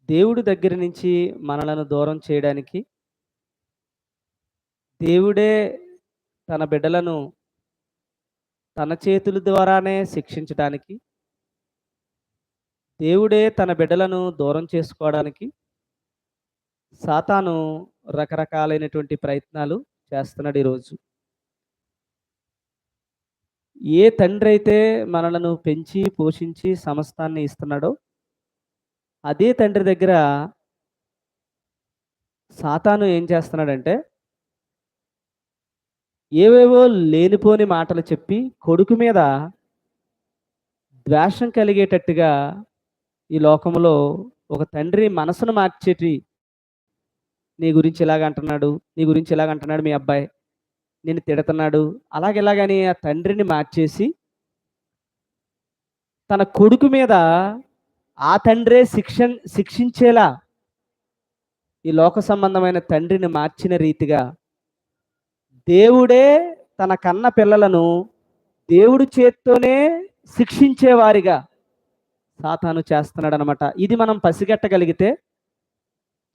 దేవుడి దగ్గర నుంచి మనలను దూరం చేయడానికి, దేవుడే తన బిడ్డలను తన చేతుల ద్వారానే శిక్షించడానికి, దేవుడే తన బిడ్డలను దూరం చేసుకోవడానికి సాతాను రకరకాలైనటువంటి ప్రయత్నాలు చేస్తున్నాడు ఈరోజు. ఏ తండ్రైతే మనలను పెంచి, పోషించి సమస్తాన్ని ఇస్తున్నాడో, అదే తండ్రి దగ్గర సాతాను ఏం చేస్తున్నాడంటే, ఏవేవో లేనిపోని మాటలు చెప్పి కొడుకు మీద ద్వేషం కలిగేటట్టుగా ఈ లోకంలో ఒక తండ్రి మనసును మార్చేటి, నీ గురించి ఇలాగంటున్నాడు, నీ గురించి ఇలాగంటున్నాడు మీ అబ్బాయి, నిన్ను తిడుతున్నాడు, అలాగిలాగని ఆ తండ్రిని మార్చేసి తన కొడుకు మీద ఆ తండ్రే శిక్షించేలా ఈ లోక సంబంధమైన తండ్రిని మార్చిన రీతిగా దేవుడే తన కన్న పిల్లలను దేవుడి చేత్తోనే శిక్షించేవారిగా సాతాను చేస్తున్నాడు అనమాట. ఇది మనం పసిగట్టగలిగితే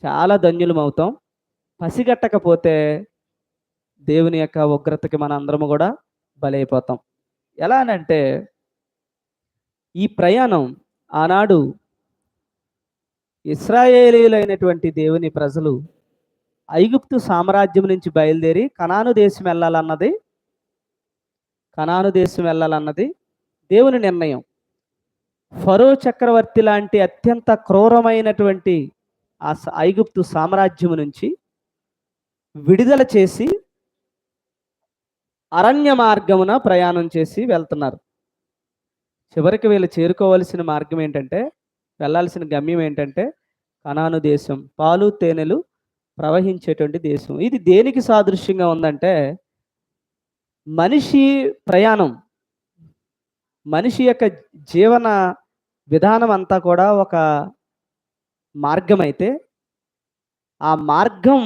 చాలా ధన్యులం అవుతాం. పసిగట్టకపోతే దేవుని యొక్క ఉగ్రతకి మన అందరము కూడా బలైపోతాం. ఎలా అనంటే, ఈ ప్రయాణం ఆనాడు ఇశ్రాయేలీయులైనటువంటి దేవుని ప్రజలు ఐగుప్తు సామ్రాజ్యం నుంచి బయలుదేరి కనాను దేశం వెళ్ళాలన్నది దేవుని నిర్ణయం. ఫరో చక్రవర్తి లాంటి అత్యంత క్రూరమైనటువంటి ఆ ఐగుప్తు సామ్రాజ్యం నుంచి విడుదల చేసి అరణ్య మార్గమున ప్రయాణం చేసి వెళ్తున్నారు. చివరికి వీళ్ళు చేరుకోవలసిన మార్గం ఏంటంటే, వెళ్ళాల్సిన గమ్యం ఏంటంటే కనాను దేశం, పాలు తేనెలు ప్రవహించేటువంటి దేశం. ఇది దేనికి సాదృశ్యంగా ఉందంటే, మనిషి ప్రయాణం, మనిషి యొక్క జీవన విధానం అంతా కూడా ఒక మార్గం అయితే, ఆ మార్గం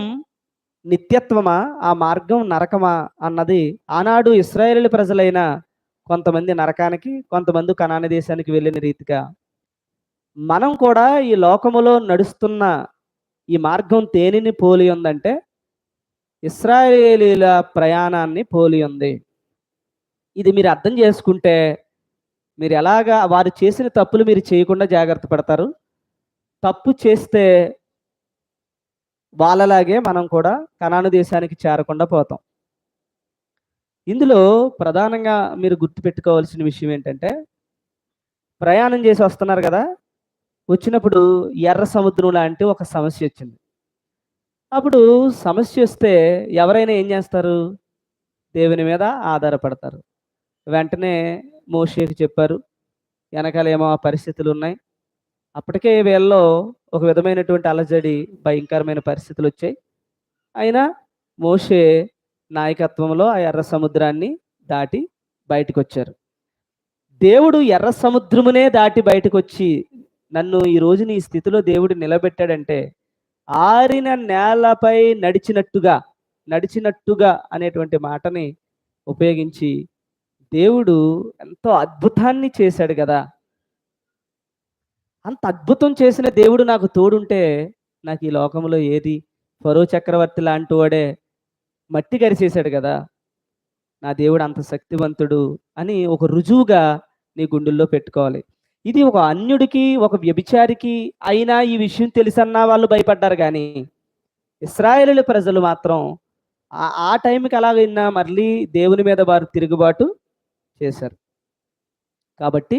నిత్యత్వమా, ఆ మార్గం నరకమా అన్నది ఆనాడు ఇశ్రాయేలు ప్రజలైన కొంతమంది నరకానికి, కొంతమంది కనాను దేశానికి వెళ్ళిన రీతిగా మనం కూడా ఈ లోకములో నడుస్తున్న ఈ మార్గం దేనిని పోలి ఉందంటే ఇశ్రాయేలీల ప్రయాణాన్ని పోలి ఉంది. ఇది మీరు అర్థం చేసుకుంటే మీరు ఎలాగా వారు చేసిన తప్పులు మీరు చేయకుండా జాగ్రత్త పడతారు. తప్పు చేస్తే వాళ్ళలాగే మనం కూడా కనాను దేశానికి చేరకుండా పోతాం. ఇందులో ప్రధానంగా మీరు గుర్తుపెట్టుకోవాల్సిన విషయం ఏంటంటే, ప్రయాణం చేసి వస్తున్నారు కదా, వచ్చినప్పుడు ఎర్ర సముద్రం లాంటి ఒక సమస్య వచ్చింది. అప్పుడు సమస్య వస్తే ఎవరైనా ఏం చేస్తారు? దేవుని మీద ఆధారపడతారు. వెంటనే మోషేకి చెప్పారు, వెనకాల ఏమో పరిస్థితులు ఉన్నాయి. అప్పటికే వీళ్ళలో ఒక విధమైనటువంటి అలజడి, భయంకరమైన పరిస్థితులు వచ్చాయి. అయినా మోషే నాయకత్వంలో ఆ ఎర్ర సముద్రాన్ని దాటి బయటకు వచ్చారు. దేవుడు ఎర్ర సముద్రమునే దాటి బయటకు వచ్చి నన్ను ఈ రోజు నీ స్థితిలో దేవుడు నిలబెట్టాడంటే, ఆరిన నేలపై నడిచినట్టుగా అనేటువంటి మాటని ఉపయోగించి దేవుడు ఎంతో అద్భుతాన్ని చేశాడు కదా. అంత అద్భుతం చేసిన దేవుడు నాకు తోడుంటే నాకు ఈ లోకంలో ఏది? ఫరో చక్రవర్తి లాంటి వాడే మట్టి కరిచేశాడు కదా, నా దేవుడు అంత శక్తివంతుడు అని ఒక రుజువుగా నీ గుండెల్లో పెట్టుకోవాలి. ఇది ఒక అన్యుడికి, ఒక వ్యభిచారికి అయినా ఈ విషయం తెలుసన్నా వాళ్ళు భయపడ్డారు, కానీ ఇశ్రాయేలు ప్రజలు మాత్రం ఆ టైంకి అలాగైనా మళ్ళీ దేవుని మీద వారు తిరుగుబాటు చేశారు. కాబట్టి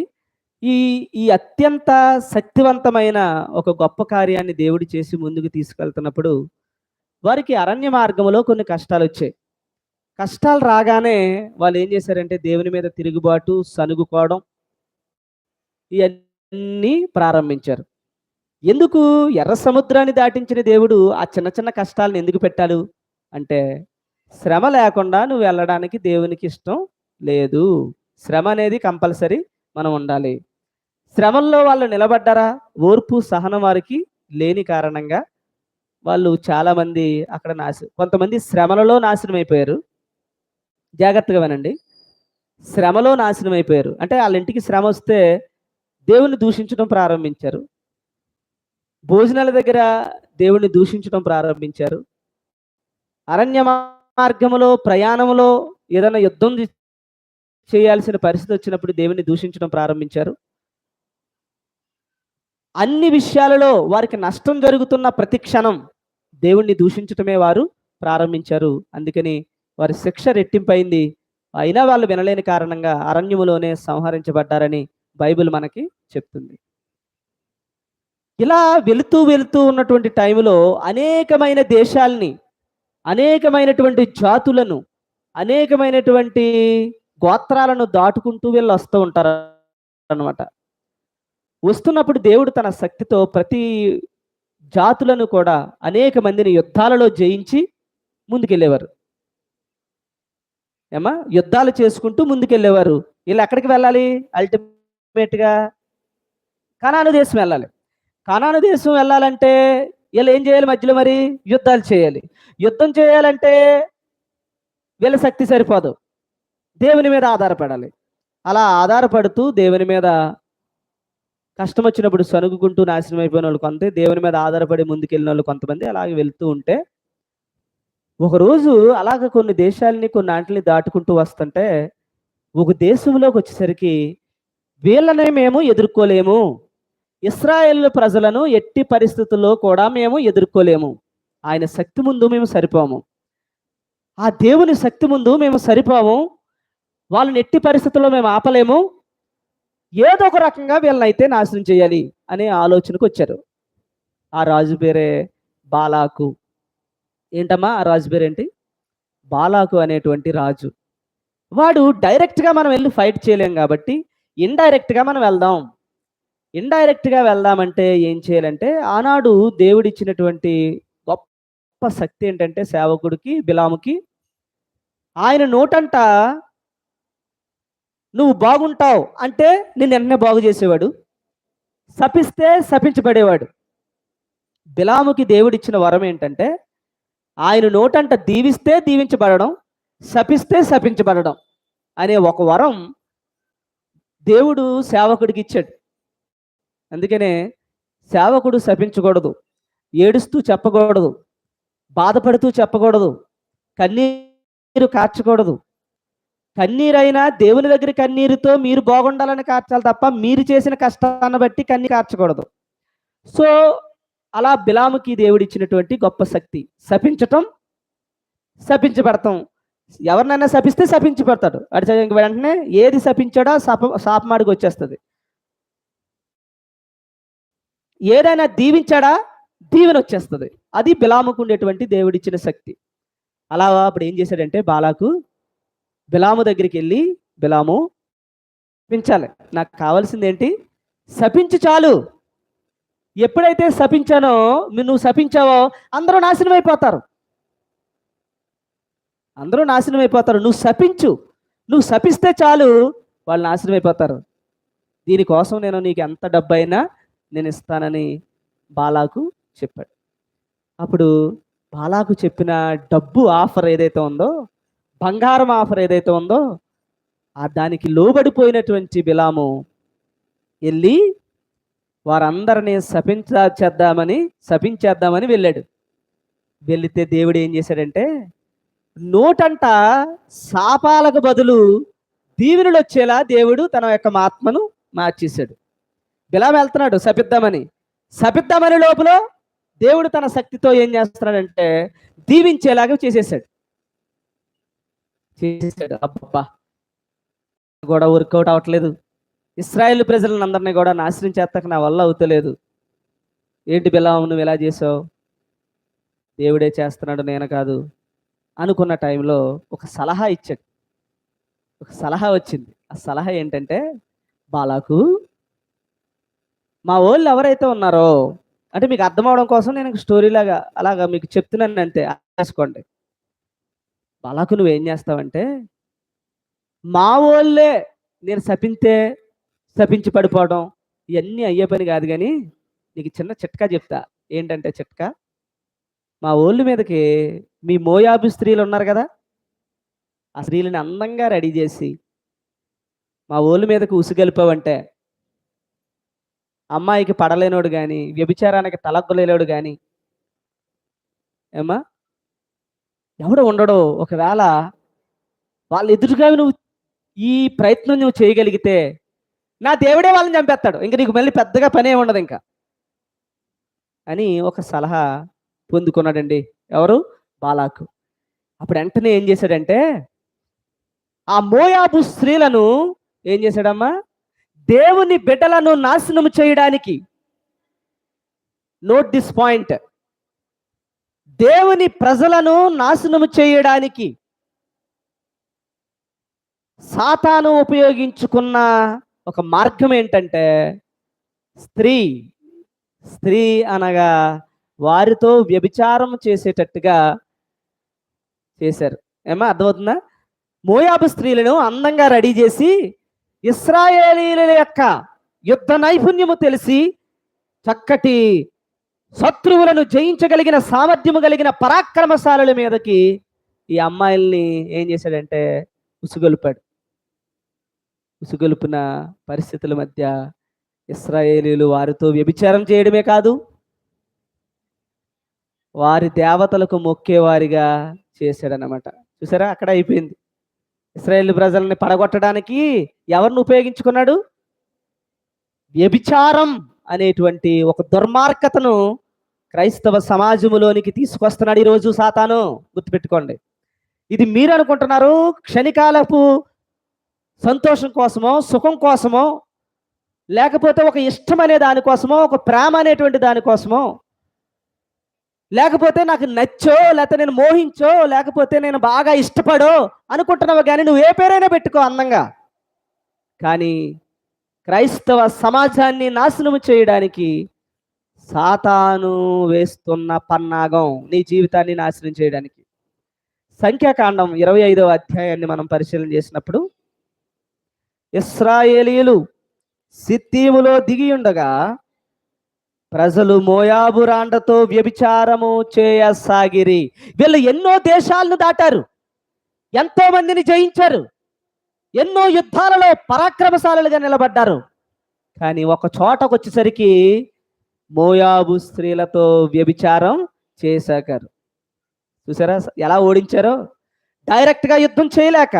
ఈ ఈ అత్యంత శక్తివంతమైన ఒక గొప్ప కార్యాన్ని దేవుడు చేసి ముందుకు తీసుకెళ్తున్నప్పుడు వారికి అరణ్య మార్గంలో కొన్ని కష్టాలు వచ్చాయి. కష్టాలు రాగానే వాళ్ళు ఏం చేశారంటే దేవుని మీద తిరుగుబాటు, సనుగుకోవడం ఇవన్నీ ప్రారంభించారు. ఎందుకు ఎర్ర సముద్రాన్ని దాటించిన దేవుడు ఆ చిన్న చిన్న కష్టాలను ఎందుకు పెట్టాడు అంటే, శ్రమ లేకుండా నువ్వు వెళ్ళడానికి దేవునికి ఇష్టం లేదు. శ్రమ అనేది కంపల్సరీ మనం ఉండాలి. శ్రమల్లో వాళ్ళు నిలబడ్డారా? ఓర్పు సహనం వారికి లేని కారణంగా వాళ్ళు చాలామంది అక్కడ కొంతమంది శ్రమలలో నాశనం అయిపోయారు. జాగ్రత్తగా వినండి. శ్రమలో నాశనం అయిపోయారు అంటే వాళ్ళ ఇంటికి శ్రమ వస్తే దేవుని దూషించడం ప్రారంభించారు. భోజనాల దగ్గర దేవుణ్ణి దూషించడం ప్రారంభించారు. అరణ్య మార్గములో ప్రయాణంలో ఏదైనా యుద్ధం చేయాల్సిన పరిస్థితి వచ్చినప్పుడు దేవుణ్ణి దూషించడం ప్రారంభించారు. అన్ని విషయాలలో వారికి నష్టం జరుగుతున్న ప్రతి క్షణం దేవుణ్ణి దూషించటమే వారు ప్రారంభించారు. అందుకని వారి శిక్ష రెట్టింపైంది. అయినా వాళ్ళు వినలేని కారణంగా అరణ్యములోనే సంహరించబడ్డారని బైబిల్ మనకి చెప్తుంది. ఇలా వెళుతూ వెళుతూ ఉన్నటువంటి టైంలో అనేకమైన దేశాల్ని, అనేకమైనటువంటి జాతులను, అనేకమైనటువంటి గోత్రాలను దాటుకుంటూ వీళ్ళు వస్తూ ఉంటారు అన్నమాట. వస్తున్నప్పుడు దేవుడు తన శక్తితో ప్రతి జాతులను కూడా అనేక మందిని యుద్ధాలలో జయించి ముందుకెళ్ళేవారు. ఏమా యుద్ధాలు చేసుకుంటూ ముందుకెళ్ళేవారు. వీళ్ళు ఎక్కడికి వెళ్ళాలి? అల్టిమేట్గా కనాను దేశం వెళ్ళాలి. కనాను దేశం వెళ్ళాలంటే వీళ్ళు ఏం చేయాలి? మధ్యలో మరి యుద్ధాలు చేయాలి. యుద్ధం చేయాలంటే వీళ్ళ శక్తి సరిపోదు, దేవుని మీద ఆధారపడాలి. అలా ఆధారపడుతూ దేవుని మీద కష్టం వచ్చినప్పుడు సనుగుకుంటూ నాశనం అయిపోయిన వాళ్ళు కొంత, దేవుని మీద ఆధారపడి ముందుకెళ్ళిన వాళ్ళు కొంతమంది అలాగే వెళ్తూ ఉంటే, ఒకరోజు అలాగ కొన్ని దేశాలని కొన్ని ఆంటల్ని దాటుకుంటూ వస్తుంటే ఒక దేశంలోకి వచ్చేసరికి వీళ్ళనే మేము ఎదుర్కోలేము, ఇశ్రాయేల్ ప్రజలను ఎట్టి పరిస్థితుల్లో కూడా మేము ఎదుర్కోలేము, ఆయన శక్తి ముందు మేము సరిపోము, ఆ దేవుని శక్తి ముందు మేము సరిపోము, వాళ్ళని ఎట్టి పరిస్థితుల్లో మేము ఆపలేము, ఏదో ఒక రకంగా వీళ్ళనైతే నాశనం చేయాలి అనే ఆలోచనకు వచ్చారు. ఆ రాజు పేరే బాలాకు. ఏంటమ్మా ఆ రాజు పేరేంటి? బాలాకు అనేటువంటి రాజు. వాడు డైరెక్ట్గా మనం వెళ్ళి ఫైట్ చేయలేం కాబట్టి ఇండైరెక్ట్గా మనం వెళ్దాం. ఇండైరెక్ట్గా వెళ్దామంటే ఏం చేయాలంటే, ఆనాడు దేవుడిచ్చినటువంటి గొప్ప శక్తి ఏంటంటే సేవకుడికి బిలాముకి, ఆయన నోటంట నువ్వు బాగుంటావు అంటే నిన్ను వెంటనే బాగు చేసేవాడు, శపిస్తే శపించబడేవాడు. బిలాముకి దేవుడిచ్చిన వరం ఏంటంటే ఆయన నోటంట దీవిస్తే దీవించబడడం, శపిస్తే శపించబడడం అనే ఒక వరం దేవుడు సేవకుడికి ఇచ్చాడు. అందుకనే సేవకుడు శపించకూడదు, ఏడుస్తూ చెప్పకూడదు, బాధపడుతూ చెప్పకూడదు, కన్నీరు కార్చకూడదు. కన్నీరైనా దేవుని దగ్గర కన్నీరుతో మీరు బాగుండాలని కార్చాలి తప్ప మీరు చేసిన కష్టాన్ని బట్టి కన్నీరు కార్చకూడదు. సో అలా బిలాముకి దేవుడిచ్చినటువంటి గొప్ప శక్తి శపించటం, శపించబడతాం. ఎవరినైనా శపిస్తే శపించబడతాడు. అడి వెంటనే ఏది శపించాడో శాపమాడికి వచ్చేస్తుంది. ఏదైనా దీవించాడా దీవెన వచ్చేస్తుంది. అది బిలాముకు ఉండేటువంటి దేవుడిచ్చిన శక్తి. అలా అప్పుడు ఏం చేశాడంటే బాలాకు బిలాము దగ్గరికి వెళ్ళి, బిలాము శపించాలి, నాకు కావాల్సింది ఏంటి? శపించు చాలు. ఎప్పుడైతే శపించానో, నువ్వు శపించావో అందరూ నాశనం అయిపోతారు, అందరూ నాశనం అయిపోతారు. నువ్వు శపించు, నువ్వు శపిస్తే చాలు వాళ్ళు నాశనం అయిపోతారు. దీనికోసం నేను నీకు ఎంత డబ్బు అయినా నేను ఇస్తానని బాలాకు చెప్పాడు. అప్పుడు బాలాకు చెప్పిన డబ్బు ఆఫర్ ఏదైతే ఉందో, బంగారం ఆఫర్ ఏదైతే ఉందో, దానికి లోబడిపోయినటువంటి బిలాము వెళ్ళి వారందరినీ శపించేద్దామని వెళ్ళాడు. వెళితే దేవుడు ఏం చేశాడంటే నోటంట శాపాలకు బదులు దీవెనలు వచ్చేలా దేవుడు తన యొక్క ఆత్మను మార్చేశాడు. బిలాము వెళ్తున్నాడు శపిద్దామని లోపల దేవుడు తన శక్తితో ఏం చేస్తున్నాడంటే దీవించేలాగా చేసేసాడు. అబ్బబ్బా కూడా వర్కౌట్ అవ్వట్లేదు, ఇశ్రాయేల్ ప్రజలను అందరినీ కూడా నాశనం చేస్తాక నా వల్ల అవుతలేదు. ఏంటి బిలాము నువ్వు ఎలా చేసావు? దేవుడే చేస్తున్నాడు, నేను కాదు అనుకున్న టైంలో ఒక సలహా ఇచ్చాడు. ఒక సలహా వచ్చింది. ఆ సలహా ఏంటంటే, బాలాకు మా వాళ్ళు ఎవరైతే ఉన్నారో, అంటే మీకు అర్థం అవడం కోసం నేను స్టోరీలాగా అలాగా మీకు చెప్తున్నాను అంతే, చేసుకోండి. బాలాకు నువ్వేం చేస్తావంటే, మా వాళ్ళే నేను శపించి పడిపోవడం ఇవన్నీ అయ్యే పని కాదు, కానీ నీకు చిన్న చిట్కా చెప్తా. ఏంటంటే చిట్కా, మా ఓళ్ళ మీదకి మీ మోయాబు స్త్రీలు ఉన్నారు కదా, ఆ స్త్రీలని అందంగా రెడీ చేసి మా ఓళ్ళ మీదకి ఉసుగలిపావంటే అమ్మాయికి పడలేనోడు కానీ, వ్యభిచారానికి తలగ్గలేనోడు కానీ, ఏమ్మా, ఎవడు ఉండడు. ఒకవేళ వాళ్ళ ఎదురుగా నువ్వు ఈ ప్రయత్నం నువ్వు చేయగలిగితే నా దేవుడే వాళ్ళని చంపేస్తాడు, ఇంక నీకు మళ్ళీ పెద్దగా పనే ఉండదు ఇంకా అని ఒక సలహా పొందుకున్నాడండి. ఎవరు? బాలాకు. అప్పుడు వెంటనే ఏం చేశాడంటే, ఆ మోయాబు స్త్రీలను ఏం చేశాడమ్మా, దేవుని బిడ్డలను నాశనం చేయడానికి, నోట్ దిస్ పాయింట్, దేవుని ప్రజలను నాశనం చేయడానికి సాతాను ఉపయోగించుకున్న ఒక మార్గం ఏంటంటే స్త్రీ. స్త్రీ అనగా వారితో వ్యభిచారం చేసేటట్టుగా చేశారు. ఏమో అర్థమవుతుందా? మోయాబు స్త్రీలను అందంగా రెడీ చేసి ఇశ్రాయేలీయుల యొక్క యుద్ధ నైపుణ్యము తెలిసి చక్కటి శత్రువులను జయించగలిగిన సామర్థ్యము కలిగిన పరాక్రమశాలుల మీదకి ఈ అమ్మాయిల్ని ఏం చేశాడంటే ఉసుగొల్పాడు. ఉసుగొల్పిన పరిస్థితుల మధ్య ఇశ్రాయేలీయులు వారితో వ్యభిచారం చేయడమే కాదు, వారి దేవతలకు మొక్కేవారిగా చేశాడనమాట. చూసారా, అక్కడ అయిపోయింది. ఇశ్రాయేలు ప్రజల్ని పడగొట్టడానికి ఎవరిని ఉపయోగించుకున్నాడు? వ్యభిచారం అనేటువంటి ఒక దుర్మార్గతను క్రైస్తవ సమాజంలోనికి తీసుకొస్తున్నాడు ఈరోజు సాతాను. గుర్తుపెట్టుకోండి. ఇది మీరు అనుకుంటున్నారు క్షణికాలపు సంతోషం కోసమో, సుఖం కోసమో, లేకపోతే ఒక ఇష్టం అనే దానికోసమో, ఒక ప్రేమ అనేటువంటి దానికోసమో, లేకపోతే నాకు నచ్చో, లేకపోతే నేను మోహించో, లేకపోతే నేను బాగా ఇష్టపడో అనుకుంటున్నావు. కానీ నువ్వు ఏ పేరైనా పెట్టుకో అందంగా, కానీ క్రైస్తవ సమాజాన్ని నాశనం చేయడానికి సాతాను వేస్తున్న పన్నాగం నీ జీవితాన్ని నాశనం చేయడానికి. సంఖ్యాకాండం 25వ అధ్యాయాన్ని మనం పరిశీలన చేసినప్పుడు, ఇశ్రాయేలీయులు సిత్తీములో దిగి ఉండగా ప్రజలు మోయాబు రాండతో వ్యభిచారము చేయసాగిరి. వీళ్ళు ఎన్నో దేశాలను దాటారు, ఎంతో మందిని జయించారు, ఎన్నో యుద్ధాలలో పరాక్రమశాలులుగా నిలబడ్డారు. కానీ ఒక చోటకు వచ్చేసరికి మోయాబు స్త్రీలతో వ్యభిచారం చేశారు. చూసారా ఎలా ఓడించారో? డైరెక్ట్గా యుద్ధం చేయలేక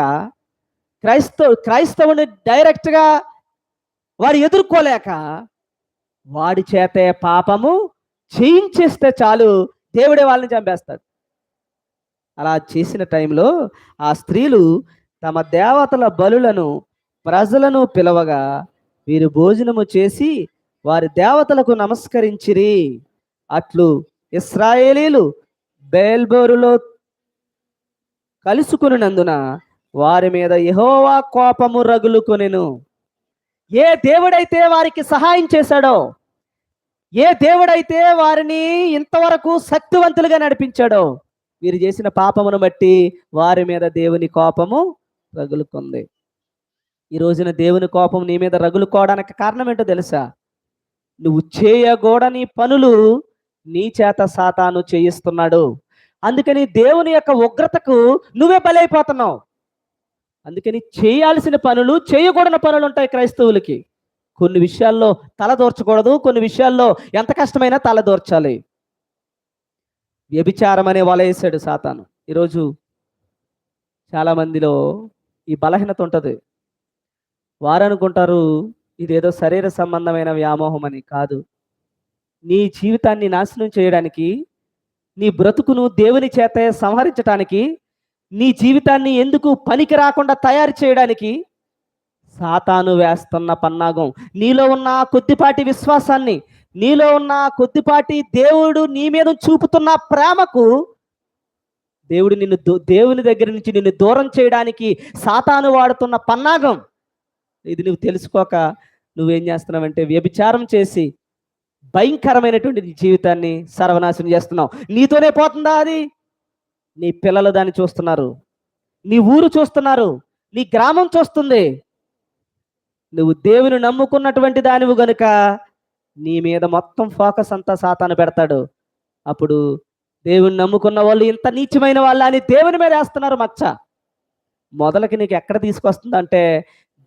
క్రైస్తవుని డైరెక్ట్గా వాడు ఎదుర్కోలేక వాడి చేతే పాపము చేయించేస్తే చాలు, దేవుడే వాళ్ళని చంపేస్తాడు. అలా చేసిన టైంలో ఆ స్త్రీలు తమ దేవతల బలులను ప్రజలను పిలవగా వీరు భోజనము చేసి వారి దేవతలకు నమస్కరించిరి. అట్లు ఇశ్రాయేలీలు బేల్బోరులో కలుసుకున్నందున వారి మీద యెహోవా కోపము రగులుకొనెను. ఏ దేవుడైతే వారికి సహాయం చేశాడో, ఏ దేవుడైతే వారిని ఇంతవరకు శక్తివంతులుగా నడిపించాడో, వీరు చేసిన పాపమును బట్టి వారి మీద దేవుని కోపము రగులుకుంది. ఈ రోజున దేవుని కోపం నీ మీద రగులుకోవడానికి కారణం ఏంటో తెలుసా? నువ్వు చేయకూడని పనులు నీ చేత సాతాను చేయిస్తున్నాడు. అందుకని దేవుని యొక్క ఉగ్రతకు నువ్వే బలైపోతున్నావు. అందుకని చేయాల్సిన పనులు, చేయకూడని పనులు ఉంటాయి క్రైస్తవులకి. కొన్ని విషయాల్లో తలదూర్చకూడదు, కొన్ని విషయాల్లో ఎంత కష్టమైనా తలదూర్చాలి. వ్యభిచారం అనే వల వేసాడు సాతాను. ఈరోజు చాలామందిలో ఈ బలహీనత ఉంటుంది. వారు అనుకుంటారు ఇదేదో శరీర సంబంధమైన వ్యామోహం అని. కాదు, నీ జీవితాన్ని నాశనం చేయడానికి, నీ బ్రతుకును దేవుని చేత సంహరించడానికి, నీ జీవితాన్ని ఎందుకు పనికి రాకుండా తయారు చేయడానికి సాతాను వేస్తున్న పన్నాగం. నీలో ఉన్న కొద్దిపాటి విశ్వాసాన్ని, నీలో ఉన్న కొద్దిపాటి దేవుడు నీ మీద చూపుతున్న ప్రేమకు దేవుని దగ్గర నుంచి నిన్ను దూరం చేయడానికి సాతాను వాడుతున్న పన్నాగం. ఇది నువ్వు తెలుసుకోక నువ్వేం చేస్తున్నావంటే వ్యభిచారం చేసి భయంకరమైనటువంటి నీ జీవితాన్ని సర్వనాశనం చేస్తున్నావు. నీతోనే పోతుందా అది? నీ పిల్లలు దాన్ని చూస్తున్నారు, నీ ఊరు చూస్తున్నారు, నీ గ్రామం చూస్తుంది. నువ్వు దేవుని నమ్ముకున్నటువంటి దానివి గనుక నీ మీద మొత్తం ఫోకస్ అంతా సాతాను పెడతాడు. అప్పుడు దేవుని నమ్ముకున్న వాళ్ళు ఇంత నీచమైన వాళ్ళు అని దేవుని మీద వేస్తున్నారు మచ్చ. మొదలకి నీకు ఎక్కడ తీసుకొస్తుందంటే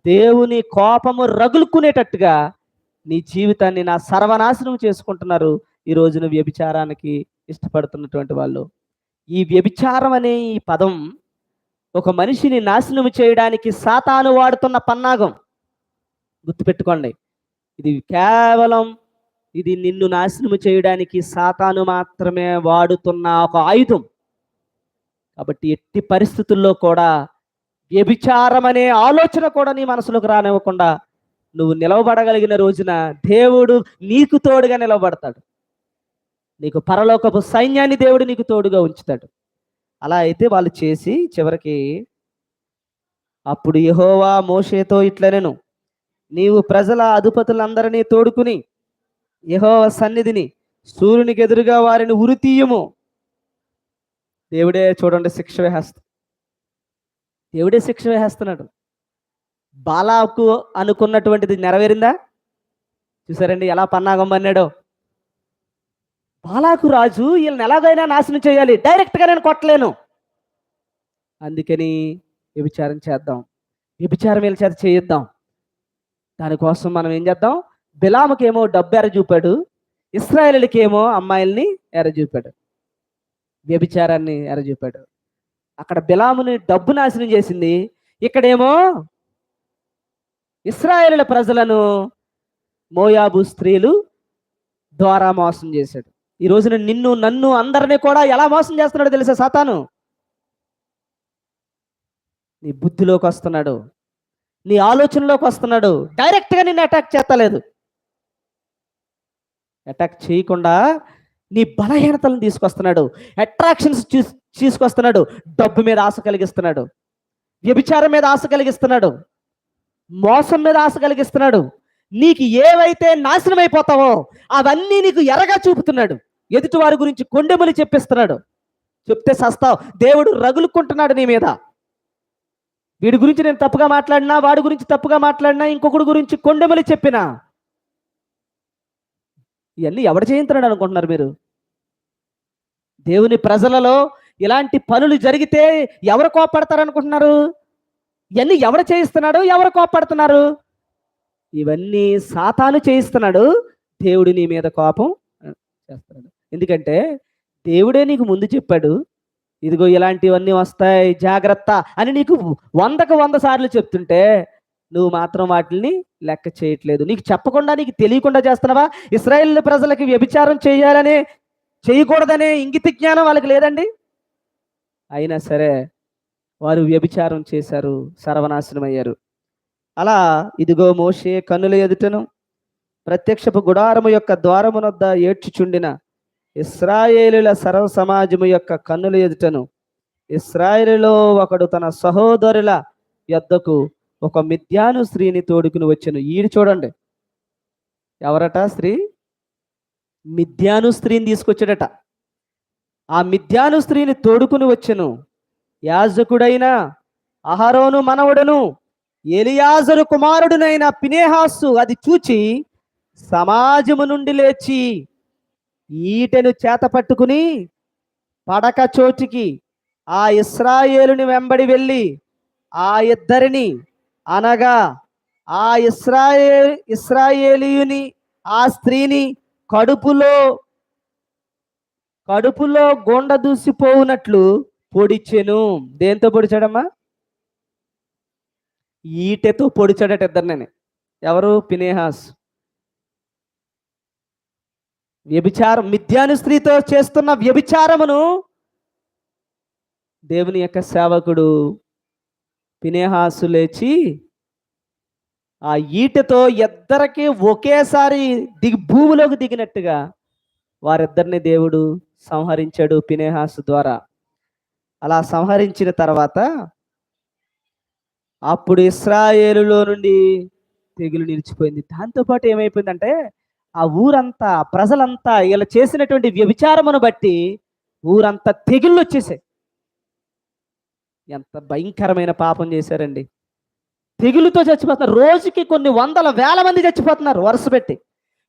దేవుని కోపము రగులుకునేటట్టుగా నీ జీవితాన్ని నా సర్వనాశనం చేసుకుంటున్నారు ఈ రోజున వ్యభిచారానికి ఇష్టపడుతున్నటువంటి వాళ్ళు. ఈ వ్యభిచారం అనే ఈ పదం ఒక మనిషిని నాశనం చేయడానికి సాతాను వాడుతున్న పన్నాగం. గుర్తుపెట్టుకోండి. ఇది కేవలం ఇది నిన్ను నాశనం చేయడానికి సాతాను మాత్రమే వాడుతున్న ఒక ఆయుధం. కాబట్టి ఎట్టి పరిస్థితుల్లో కూడా వ్యభిచారం అనే ఆలోచన కూడా నీ మనసులోకి రానివ్వకుండా నువ్వు నిలవబడగలిగిన రోజున దేవుడు నీకు తోడుగా నిలవబడతాడు. నీకు పరలోకపు సైన్యాన్ని దేవుడు నీకు తోడుగా ఉంచుతాడు. అలా అయితే వాళ్ళు చేసి చివరికి అప్పుడు యెహోవా మోషేతో ఇట్లనెను, నీవు ప్రజల అధిపతులందరినీ తోడుకుని యెహోవా సన్నిధిని సూర్యునికి ఎదురుగా వారిని ఉరితీయము. దేవుడే చూడండి శిక్ష వేస్తాడు. దేవుడే శిక్ష వేస్తున్నాడు. బాలాకు అనుకున్నటువంటిది నెరవేరిందా? చూసారండి ఎలా పన్నాగం పన్నాడో. బాలాకు రాజు వీళ్ళని ఎలాగైనా నాశనం చేయాలి, డైరెక్ట్గా నేను కొట్టలేను, అందుకని వ్యభిచారం చేద్దాం, వ్యభిచారం వీళ్ళ చేత చేయిద్దాం. దానికోసం మనం ఏం చేద్దాం, బిలాముకేమో డబ్బు ఎర చూపాడు, ఇశ్రాయేలుకేమో అమ్మాయిల్ని ఎర చూపాడు, వ్యభిచారాన్ని ఎర చూపాడు. అక్కడ బిలాముని డబ్బు నాశనం చేసింది, ఇక్కడేమో ఇశ్రాయేలుల ప్రజలను మోయాబు స్త్రీలు ద్వారా మోసం చేశాడు. ఈ రోజున నిన్ను నన్ను అందరినీ కూడా ఎలా మోసం చేస్తున్నాడో తెలుసా సాతాను? నీ బుద్ధిలోకి వస్తున్నాడు, నీ ఆలోచనలోకి వస్తున్నాడు. డైరెక్ట్గా నిన్ను అటాక్ చేస్తలేదు. అటాక్ చేయకుండా నీ బలహీనతలను తీసుకొస్తున్నాడు, అట్రాక్షన్స్ తీసుకొస్తున్నాడు, డబ్బు మీద ఆశ కలిగిస్తున్నాడు, వ్యభిచారం మీద ఆశ కలిగిస్తున్నాడు, మోసం మీద ఆశ కలిగిస్తున్నాడు. నీకు ఏవైతే నాశనం అయిపోతావో అవన్నీ నీకు ఎరగా చూపుతున్నాడు. ఎదుటి వారి గురించి కొండెములు చెప్పిస్తున్నాడు. చెప్తే సస్తావు. దేవుడు రగులుకుంటున్నాడు నీ మీద. వీడి గురించి నేను తప్పుగా మాట్లాడినా, వాడి గురించి తప్పుగా మాట్లాడినా, ఇంకొకటి గురించి కొండెములు చెప్పినా, ఇవన్నీ ఎవడు చేయించున్నాడు అనుకుంటున్నారు మీరు? దేవుని ప్రజలలో ఇలాంటి పనులు జరిగితే ఎవరు కోపడతారు అనుకుంటున్నారు? ఇవన్నీ ఎవరు చేయిస్తున్నాడు, ఎవరు కోపడుతున్నారు? ఇవన్నీ సాతాను చేయిస్తున్నాడు. దేవుడు నీ మీద కోపం చేస్తున్నాడు. ఎందుకంటే దేవుడే నీకు ముందు చెప్పాడు, ఇదిగో ఇలాంటివన్నీ వస్తాయి జాగ్రత్త అని నీకు 100కు 100 సార్లు చెప్తుంటే నువ్వు మాత్రం వాటిని లెక్క చేయట్లేదు. నీకు చెప్పకుండా, నీకు తెలియకుండా చేస్తున్నావా? ఇశ్రాయేల్ ప్రజలకి వ్యభిచారం చేయాలనే, చేయకూడదనే ఇంగిత జ్ఞానం వాళ్ళకి లేదండి. అయినా సరే వారు వ్యభిచారం చేశారు, సర్వనాశనం అయ్యారు. అలా ఇదిగో మోషే కన్నుల ఎదుటను ప్రత్యక్షపు గుడారము యొక్క ద్వారమునొద్ద ఏడ్చుచుండిన ఇశ్రాయేలుల సర్వ సమాజము యొక్క కన్నుల ఎదుటను ఇశ్రాయేలులో ఒకడు తన సహోదరుల యొద్దకు ఒక మిద్యాను స్త్రీని తోడుకుని వచ్చెను. ఈడు చూడండి ఎవరట స్త్రీ? మిద్యాను స్త్రీని తీసుకొచ్చాడట. ఆ మిద్యాను స్త్రీని తోడుకుని వచ్చెను. యాజకుడైన అహరోను మనవడును ఎలియాజరు కుమారుడునైన ఫినెహాసు అది చూచి సమాజము నుండి లేచి ఈటెను చేత పట్టుకుని పడక చోటికి ఆ ఇశ్రాయేలుని వెంబడి వెళ్ళి ఆ ఇద్దరిని, అనగా ఆ ఇశ్రాయేలీయుని ఆ స్త్రీని కడుపులో గొండ దూసిపోవునట్లు పొడిచెను. దేంతో పొడిచాడమ్మా? ఈటెతో పొడిచాడట ఇద్దరిని. ఎవరు? ఫినెహాస్. వ్యభిచారం, మిద్యాను స్త్రీతో చేస్తున్న వ్యభిచారమును దేవుని యొక్క సేవకుడు ఫినెహాసు లేచి ఆ ఈటెతో ఇద్దరికి ఒకేసారి భూమిలోకి దిగినట్టుగా వారిద్దరిని దేవుడు సంహరించాడు ఫినెహాసు ద్వారా. అలా సంహరించిన తర్వాత అప్పుడు ఇశ్రాయేలులో నుండి తెగులు నిలిచిపోయింది. దాంతోపాటు ఏమైపోయిందంటే ఆ ఊరంతా, ప్రజలంతా ఇలా చేసినటువంటి వ్యభిచారమును బట్టి ఊరంతా తెగుళ్ళు వచ్చేసాయి. ఎంత భయంకరమైన పాపం చేశారండి. తెగులుతో చచ్చిపోతున్నారు. రోజుకి కొన్ని వందల వేల మంది చచ్చిపోతున్నారు వరుస పెట్టి.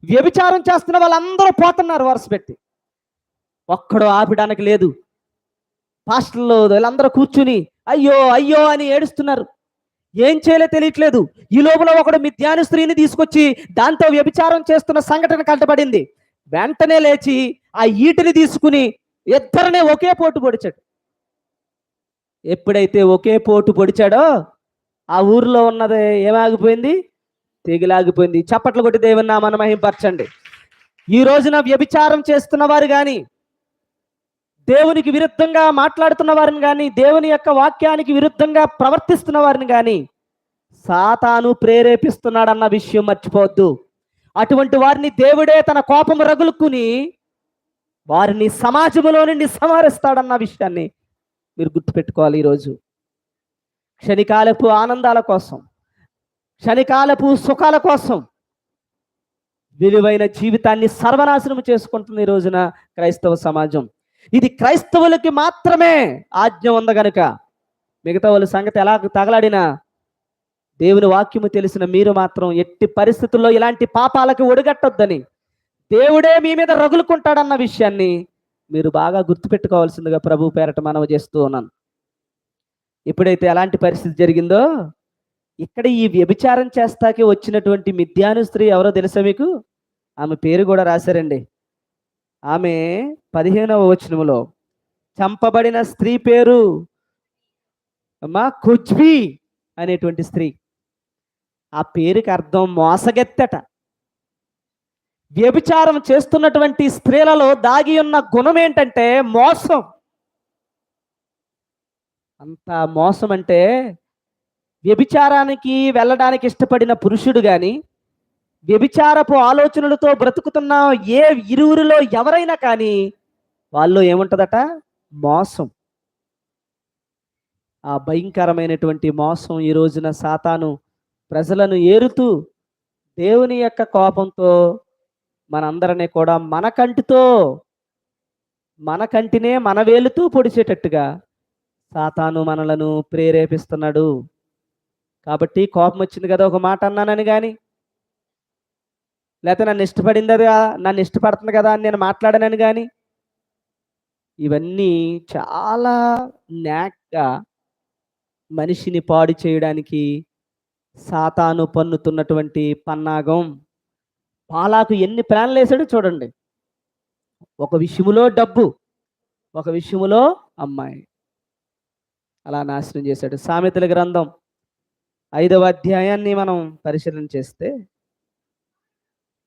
వ్యభిచారం చేస్తున్న వాళ్ళందరూ పోతున్నారు వరుస పెట్టి. ఒక్కడు ఆపడానికి లేదు. పాస్టర్లు వీళ్ళందరూ కూర్చుని అయ్యో అయ్యో అని ఏడుస్తున్నారు. ఏం చేయాలో తెలియట్లేదు. ఈ లోపల ఒకడు మిద్యాను స్త్రీని తీసుకొచ్చి దాంతో వ్యభిచారం చేస్తున్న సంఘటన కంటపడింది. వెంటనే లేచి ఆ ఈటిని తీసుకుని ఇద్దరినే ఒకే పోటు పొడిచాడు. ఎప్పుడైతే ఒకే పోటు పొడిచాడో ఆ ఊర్లో ఉన్నది ఏమాగిపోయింది? తెగిలాగిపోయింది. చప్పట్లు కొట్టి దేవుని నామాన్ని మహింపరచండి. ఈ రోజున వ్యభిచారం చేస్తున్న వారు కానీ, దేవునికి విరుద్ధంగా మాట్లాడుతున్న వారిని కానీ, దేవుని యొక్క వాక్యానికి విరుద్ధంగా ప్రవర్తిస్తున్న వారిని కానీ సాతాను ప్రేరేపిస్తున్నాడన్న విషయం మర్చిపోవద్దు. అటువంటి వారిని దేవుడే తన కోపం రగులుకుని వారిని సమాజంలో నుండి సంహరిస్తాడన్న విషయాన్ని మీరు గుర్తుపెట్టుకోవాలి. ఈరోజు క్షణికాలపు ఆనందాల కోసం, క్షణికాలపు సుఖాల కోసం విలువైన జీవితాన్ని సర్వనాశనం చేసుకుంటుంది ఈ రోజున క్రైస్తవ సమాజం. ఇది క్రైస్తవులకి మాత్రమే ఆజ్ఞ ఉంది గనుక మిగతా వాళ్ళ సంగతి ఎలా తగలాడినా దేవుని వాక్యము తెలిసిన మీరు మాత్రం ఎట్టి పరిస్థితుల్లో ఇలాంటి పాపాలకు ఒడిగట్టొద్దని దేవుడే మీ మీద రగులుకుంటాడన్న విషయాన్ని మీరు బాగా గుర్తుపెట్టుకోవాల్సిందిగా ప్రభు పేరట మనవి చేస్తూ ఉన్నాను. ఎప్పుడైతే అలాంటి పరిస్థితి జరిగిందో, ఇక్కడ ఈ వ్యభిచారం చేస్తాకి వచ్చినటువంటి మిద్యాను స్త్రీ ఎవరో తెలుసా మీకు? ఆమె పేరు కూడా రాశారండి. ఆమె 15వ వచనములో చంపబడిన స్త్రీ పేరు కుజ్బీ అనేటువంటి స్త్రీ. ఆ పేరుకి అర్థం మోసగెత్తట. వ్యభిచారం చేస్తున్నటువంటి స్త్రీలలో దాగి ఉన్న గుణం ఏంటంటే మోసం. అంత మోసం అంటే వ్యభిచారానికి వెళ్ళడానికి ఇష్టపడిన పురుషుడు కానీ, వ్యభిచారపు ఆలోచనలతో బ్రతుకుతున్న ఏ ఇరువురిలో ఎవరైనా కానీ వాళ్ళు ఏముంటుందట? మోసం. ఆ భయంకరమైనటువంటి మోసం ఈ రోజున సాతాను ప్రజలను ఏరుతూ దేవుని యొక్క కోపంతో మనందరినీ కూడా మన కంటినే మన వేలుతూ పొడిచేటట్టుగా సాతాను మనలను ప్రేరేపిస్తున్నాడు. కాబట్టి కోపం వచ్చింది కదా ఒక మాట అన్నానని కానీ, లేకపోతే నన్ను ఇష్టపడుతుంది కదా అని నేను మాట్లాడానని కానీ, ఇవన్నీ చాలా న్యాక్గా మనిషిని పాడు చేయడానికి సాతాను పన్నుతున్నటువంటి పన్నాగం. బాలాకు ఎన్ని ప్లాన్లు వేసాడో చూడండి. ఒక విషయములో డబ్బు, ఒక విషయములో అమ్మాయి, అలా నాశనం చేశాడు. సామెతల గ్రంథం 5వ అధ్యాయాన్ని మనం పరిశీలన చేస్తే,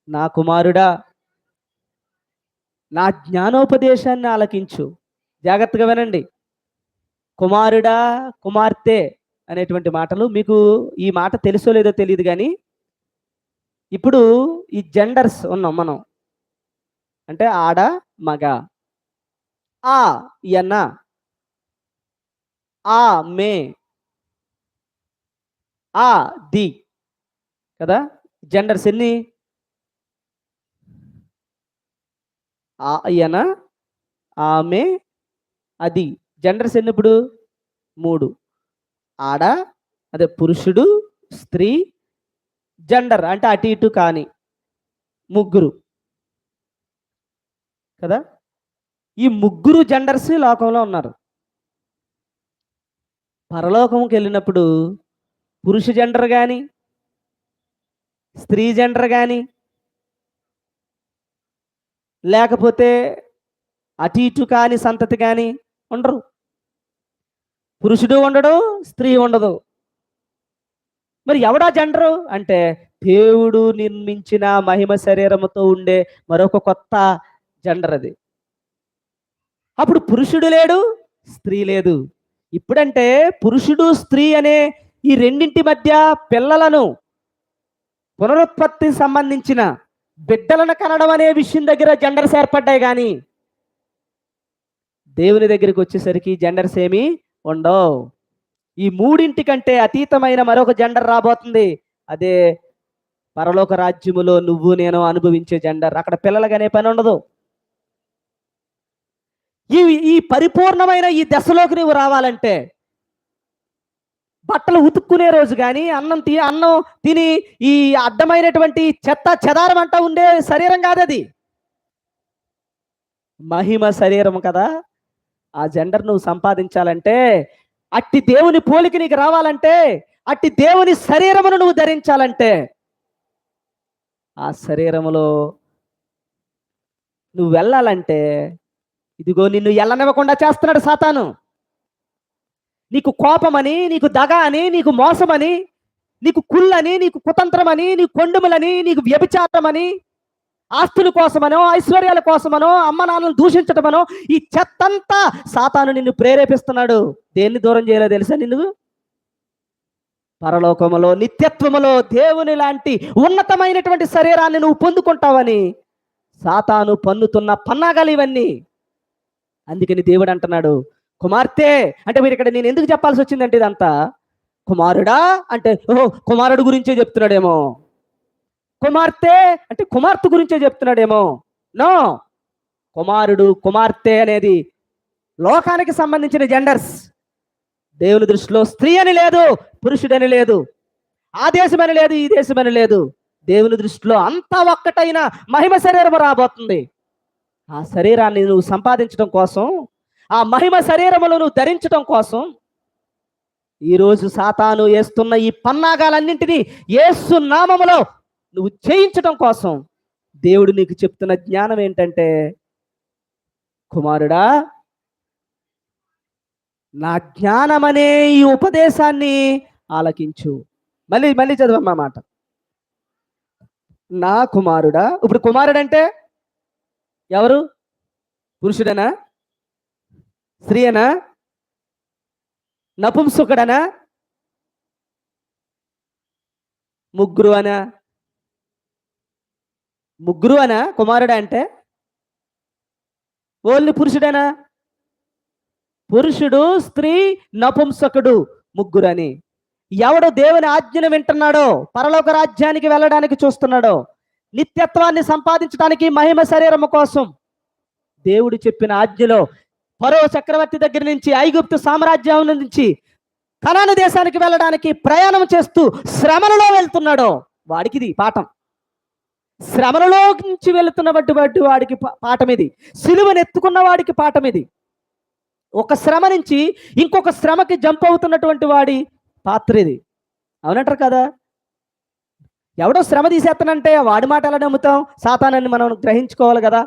నా కుమారుడా నా జ్ఞానోపదేశాన్ని ఆలకించు. జాగ్రత్తగా వినండి. కుమారుడా, కుమార్తె అనేటువంటి మాటలు మీకు ఈ మాట తెలుసో లేదో తెలియదు కానీ, ఇప్పుడు ఈ జెండర్స్ ఉన్నాం మనం. అంటే ఆడ, మగ, ఆ ఎన్న, ఆ మే, ఆ ది కదా. జెండర్స్ ఎన్ని? ఆ ఎన, ఆమె, అది. జెండర్స్ ఎన్ని ఇప్పుడు? 3. ఆడ, అదే పురుషుడు, స్త్రీ, జెండర్ అంటే అటు ఇటు కాని 3 కదా. ఈ 3 జెండర్స్ లోకంలో ఉన్నారు. పరలోకంకి వెళ్ళినప్పుడు పురుష జెండర్ కానీ, స్త్రీ జెండర్ కానీ, లేకపోతే అటు ఇటు కాని సంతతి కానీ ఉండరు. పురుషుడు ఉండడు, స్త్రీ ఉండదు. మరి ఎవడా జెండరు అంటే దేవుడు నిర్మించిన మహిమ శరీరముతో ఉండే మరొక కొత్త జెండర్ అది. అప్పుడు పురుషుడు లేడు, స్త్రీ లేదు. ఇప్పుడంటే పురుషుడు, స్త్రీ అనే ఈ రెండింటి మధ్య పిల్లలను, పునరుత్పత్తికి సంబంధించిన బిడ్డలను కనడం అనే విషయం దగ్గర జెండర్స్ ఏర్పడ్డాయి. కానీ దేవుని దగ్గరికి వచ్చేసరికి జెండర్స్ ఏమీ ఉండవు. ఈ 3 కంటే అతీతమైన మరొక జెండర్ రాబోతుంది. అదే పరలోక రాజ్యములో నువ్వు నేను అనుభవించే జెండర్. అక్కడ పిల్లలకనే పని ఉండదు. ఈ పరిపూర్ణమైన ఈ దశలోకి నువ్వు రావాలంటే బట్టలు ఉతుక్కునే రోజు కానీ, అన్నం తిని ఈ అడ్డమైనటువంటి చెత్త చెదారం అంటా ఉండే శరీరం కాదది. మహిమ శరీరం కదా. ఆ జెండర్ నువ్వు సంపాదించాలంటే, అట్టి దేవుని పోలిక నీకు రావాలంటే అట్టి దేవుని శరీరమును నువ్వు ధరించాలంటే ఆ శరీరములో నువ్వు వెళ్ళాలంటే ఇదిగో నిన్ను ఎల్లనివ్వకుండా చేస్తున్నాడు సాతాను. నీకు కోపమని, నీకు దగ అని, నీకు మోసమని, నీకు కుళ్ళని, నీకు కుతంత్రమని, నీకు కొండుములని, నీకు వ్యభిచారమని, ఆస్తుల కోసమనో, ఐశ్వర్యాల కోసమనో, అమ్మ నాన్నలను దూషించటమనో, ఈ చెత్తంతా సాతాను నిన్ను ప్రేరేపిస్తున్నాడు. దేన్ని దూరం చేయాలో తెలుసా? నిన్ను పరలోకములో, నిత్యత్వములో దేవుని లాంటి ఉన్నతమైనటువంటి శరీరాన్ని నువ్వు పొందుకుంటావని సాతాను పన్నుతున్న పన్నాగాలు ఇవన్నీ. అందుకని దేవుడు అంటున్నాడు, కుమార్తె అంటే మీరు ఇక్కడ నేను ఎందుకు చెప్పాల్సి వచ్చిందంటే ఇదంతా కుమారుడా అంటే ఓహో కుమారుడు గురించే చెప్తున్నాడేమో, కుమార్తె అంటే కుమార్తె గురించే చెప్తున్నాడేమో. నో, కుమారుడు కుమార్తె అనేది లోకానికి సంబంధించిన జెండర్స్. దేవుని దృష్టిలో స్త్రీ అని లేదు, పురుషుడని లేదు, ఆ దేశమని లేదు, ఈ దేశమని లేదు. దేవుని దృష్టిలో అంతా ఒక్కటైన మహిమ శరీరం రాబోతుంది. ఆ శరీరాన్ని నువ్వు సంపాదించడం కోసం, ఆ మహిమ శరీరమును నువ్వు ధరించడం కోసం ఈరోజు సాతాను వేస్తున్న ఈ పన్నాగాలన్నింటినీ యేసు నామములో నువ్వు చేయించడం కోసం దేవుడు నీకు చెప్తున్న జ్ఞానం ఏంటంటే, కుమారుడా నా జ్ఞానమనే ఈ ఉపదేశాన్ని ఆలకించు. మళ్ళీ మళ్ళీ చదవమ్మా మాట. నా కుమారుడా. ఇప్పుడు కుమారుడు అంటే ఎవరు? పురుషుడనా? స్త్రీయనా? నపుంసకుడనా? ముగ్గురు అనా? ముగ్గురు అనా కుమారుడు అంటే? ఓన్లీ పురుషుడేనా? పురుషుడు, స్త్రీ, నపుంసకుడు ముగ్గురు అని. ఎవడు దేవుని ఆజ్ఞను వింటున్నాడో, పరలోక రాజ్యానికి వెళ్ళడానికి చూస్తున్నాడో, నిత్యత్వాన్ని సంపాదించడానికి మహిమ శరీరము కోసం దేవుడు చెప్పిన ఆజ్ఞలో ఫరో చక్రవర్తి దగ్గర నుంచి, ఐగుప్తు సామ్రాజ్యం నుంచి కనాను దేశానికి వెళ్ళడానికి ప్రయాణం చేస్తూ శ్రమలలో వెళ్తున్నాడో వాడికి ఇది పాఠం. శ్రమలలో నుంచి వెళుతున్నటువంటి వాడికి పాఠం ఇది. సిలువను ఎత్తుకున్న వాడికి పాఠం ఇది. ఒక శ్రమ నుంచి ఇంకొక శ్రమకి జంప్ అవుతున్నటువంటి వాడి పాత్ర ఇది. అవునంటారు కదా? ఎవడో శ్రమ తీసేస్తానంటే వాడి మాట ఎలా నమ్ముతాం? సాతానని మనం గ్రహించుకోవాలి కదా.